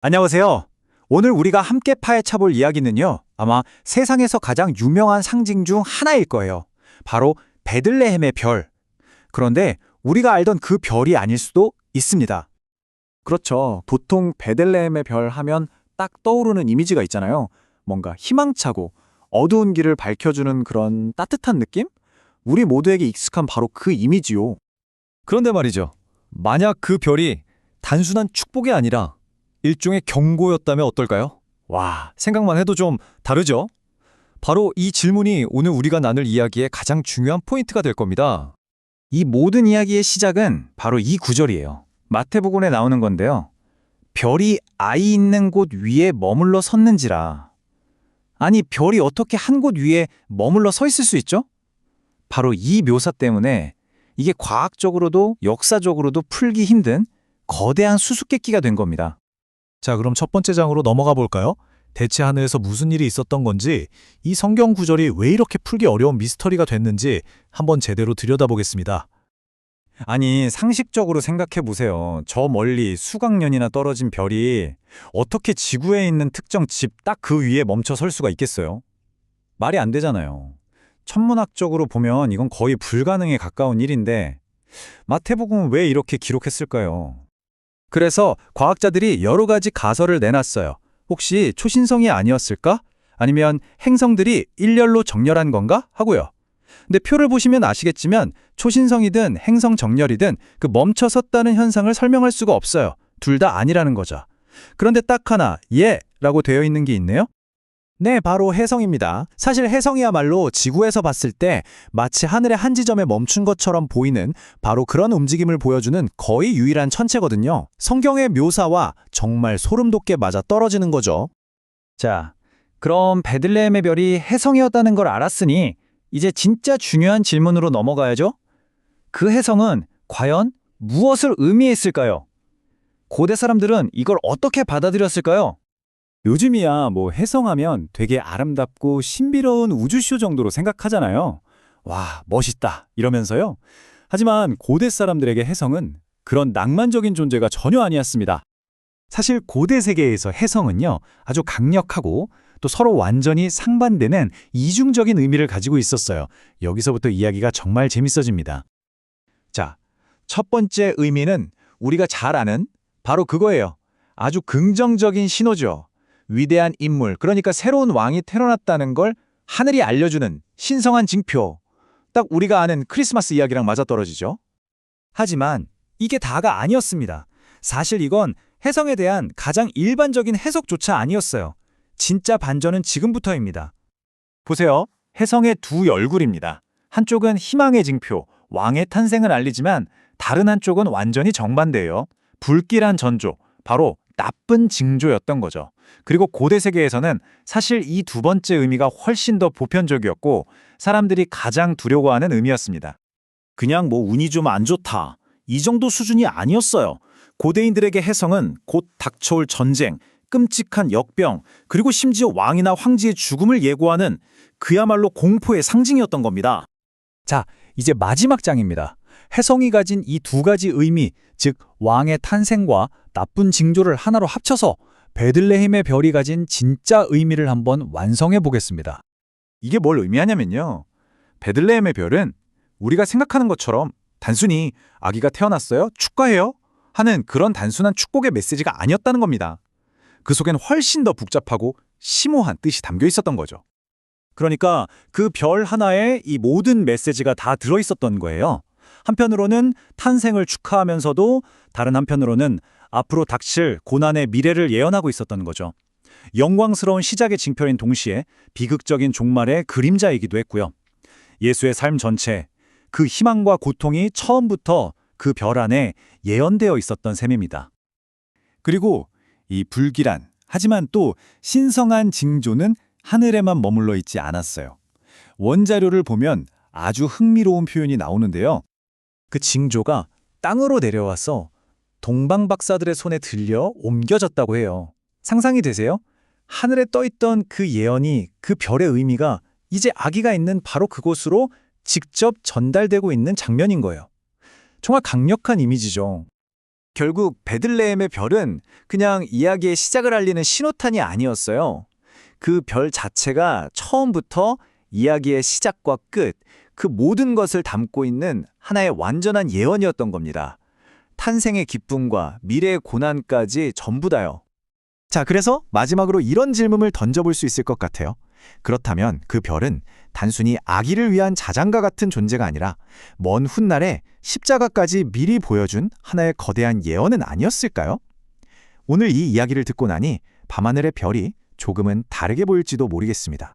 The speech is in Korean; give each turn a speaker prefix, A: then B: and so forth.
A: 안녕하세요. 오늘 우리가 함께 파헤쳐볼 이야기는요, 아마 세상에서 가장 유명한 상징 중 하나일 거예요. 바로 베들레헴의 별. 그런데 우리가 알던 그 별이 아닐 수도 있습니다. 그렇죠. 보통 베들레헴의 별 하면 딱 떠오르는 이미지가 있잖아요. 뭔가 희망차고 어두운 길을 밝혀주는 그런 따뜻한 느낌? 우리 모두에게 익숙한 바로 그 이미지요.
B: 그런데 말이죠. 만약 그 별이 단순한 축복이 아니라 일종의 경고였다면 어떨까요? 와, 생각만 해도 좀 다르죠? 바로 이 질문이 오늘 우리가 나눌 이야기의 가장 중요한 포인트가 될 겁니다.
A: 이 모든 이야기의 시작은 바로 이 구절이에요. 마태복음에 나오는 건데요. 별이 아이 있는 곳 위에 머물러 섰는지라. 아니, 별이 어떻게 한 곳 위에 머물러 서 있을 수 있죠? 바로 이 묘사 때문에 이게 과학적으로도 역사적으로도 풀기 힘든 거대한 수수께끼가 된 겁니다.
C: 자, 그럼 첫 번째 장으로 넘어가 볼까요? 대체 하늘에서 무슨 일이 있었던 건지, 이 성경 구절이 왜 이렇게 풀기 어려운 미스터리가 됐는지 한번 제대로 들여다보겠습니다.
A: 아니, 상식적으로 생각해 보세요. 저 멀리 수백 년이나 떨어진 별이 어떻게 지구에 있는 특정 집 딱 그 위에 멈춰 설 수가 있겠어요? 말이 안 되잖아요. 천문학적으로 보면 이건 거의 불가능에 가까운 일인데 마태복음은 왜 이렇게 기록했을까요? 그래서 과학자들이 여러 가지 가설을 내놨어요. 혹시 초신성이 아니었을까? 아니면 행성들이 일렬로 정렬한 건가? 하고요. 근데 표를 보시면 아시겠지만 초신성이든 행성 정렬이든 그 멈춰 섰다는 현상을 설명할 수가 없어요. 둘 다 아니라는 거죠. 그런데 딱 하나, 라고 되어 있는 게 있네요. 네, 바로 혜성입니다. 사실 혜성이야말로 지구에서 봤을 때 마치 하늘의 한 지점에 멈춘 것처럼 보이는 바로 그런 움직임을 보여주는 거의 유일한 천체거든요. 성경의 묘사와 정말 소름 돋게 맞아 떨어지는 거죠. 자, 그럼 베들레헴의 별이 혜성이었다는 걸 알았으니 이제 진짜 중요한 질문으로 넘어가야죠. 그 혜성은 과연 무엇을 의미했을까요? 고대 사람들은 이걸 어떻게 받아들였을까요? 요즘이야 혜성하면 되게 아름답고 신비로운 우주쇼 정도로 생각하잖아요. 와, 멋있다 이러면서요. 하지만 고대 사람들에게 혜성은 그런 낭만적인 존재가 전혀 아니었습니다. 사실 고대 세계에서 혜성은요, 아주 강력하고 또 서로 완전히 상반되는 이중적인 의미를 가지고 있었어요. 여기서부터 이야기가 정말 재밌어집니다. 자, 첫 번째 의미는 우리가 잘 아는 바로 그거예요. 아주 긍정적인 신호죠. 위대한 인물, 그러니까 새로운 왕이 태어났다는 걸 하늘이 알려주는 신성한 징표. 딱 우리가 아는 크리스마스 이야기랑 맞아떨어지죠. 하지만 이게 다가 아니었습니다. 사실 이건 혜성에 대한 가장 일반적인 해석조차 아니었어요. 진짜 반전은 지금부터입니다. 보세요. 혜성의 두 얼굴입니다. 한쪽은 희망의 징표, 왕의 탄생을 알리지만 다른 한쪽은 완전히 정반대예요. 불길한 전조, 바로 나쁜 징조였던 거죠. 그리고 고대 세계에서는 사실 이 두 번째 의미가 훨씬 더 보편적이었고 사람들이 가장 두려워하는 의미였습니다. 그냥 운이 좀 안 좋다, 이 정도 수준이 아니었어요. 고대인들에게 혜성은 곧 닥쳐올 전쟁, 끔찍한 역병, 그리고 심지어 왕이나 황제의 죽음을 예고하는 그야말로 공포의 상징이었던 겁니다. 자, 이제 마지막 장입니다. 혜성이 가진 이 두 가지 의미, 즉 왕의 탄생과 나쁜 징조를 하나로 합쳐서 베들레헴의 별이 가진 진짜 의미를 한번 완성해 보겠습니다. 이게 뭘 의미하냐면요. 베들레헴의 별은 우리가 생각하는 것처럼 단순히 아기가 태어났어요? 축하해요? 하는 그런 단순한 축복의 메시지가 아니었다는 겁니다. 그 속엔 훨씬 더 복잡하고 심오한 뜻이 담겨 있었던 거죠. 그러니까 그 별 하나에 이 모든 메시지가 다 들어있었던 거예요. 한편으로는 탄생을 축하하면서도 다른 한편으로는 앞으로 닥칠 고난의 미래를 예언하고 있었던 거죠. 영광스러운 시작의 징표인 동시에 비극적인 종말의 그림자이기도 했고요. 예수의 삶 전체, 그 희망과 고통이 처음부터 그 별 안에 예언되어 있었던 셈입니다. 그리고 이 불길한, 하지만 또 신성한 징조는 하늘에만 머물러 있지 않았어요. 원자료를 보면 아주 흥미로운 표현이 나오는데요. 그 징조가 땅으로 내려와서 동방 박사들의 손에 들려 옮겨졌다고 해요. 상상이 되세요? 하늘에 떠있던 그 예언이, 그 별의 의미가 이제 아기가 있는 바로 그곳으로 직접 전달되고 있는 장면인 거예요. 정말 강력한 이미지죠. 결국 베들레헴의 별은 그냥 이야기의 시작을 알리는 신호탄이 아니었어요. 그 별 자체가 처음부터 이야기의 시작과 끝, 그 모든 것을 담고 있는 하나의 완전한 예언이었던 겁니다. 탄생의 기쁨과 미래의 고난까지 전부 다요.
D: 자, 그래서 마지막으로 이런 질문을 던져볼 수 있을 것 같아요. 그렇다면 그 별은 단순히 아기를 위한 자장가 같은 존재가 아니라 먼 훗날에 십자가까지 미리 보여준 하나의 거대한 예언은 아니었을까요? 오늘 이 이야기를 듣고 나니 밤하늘의 별이 조금은 다르게 보일지도 모르겠습니다.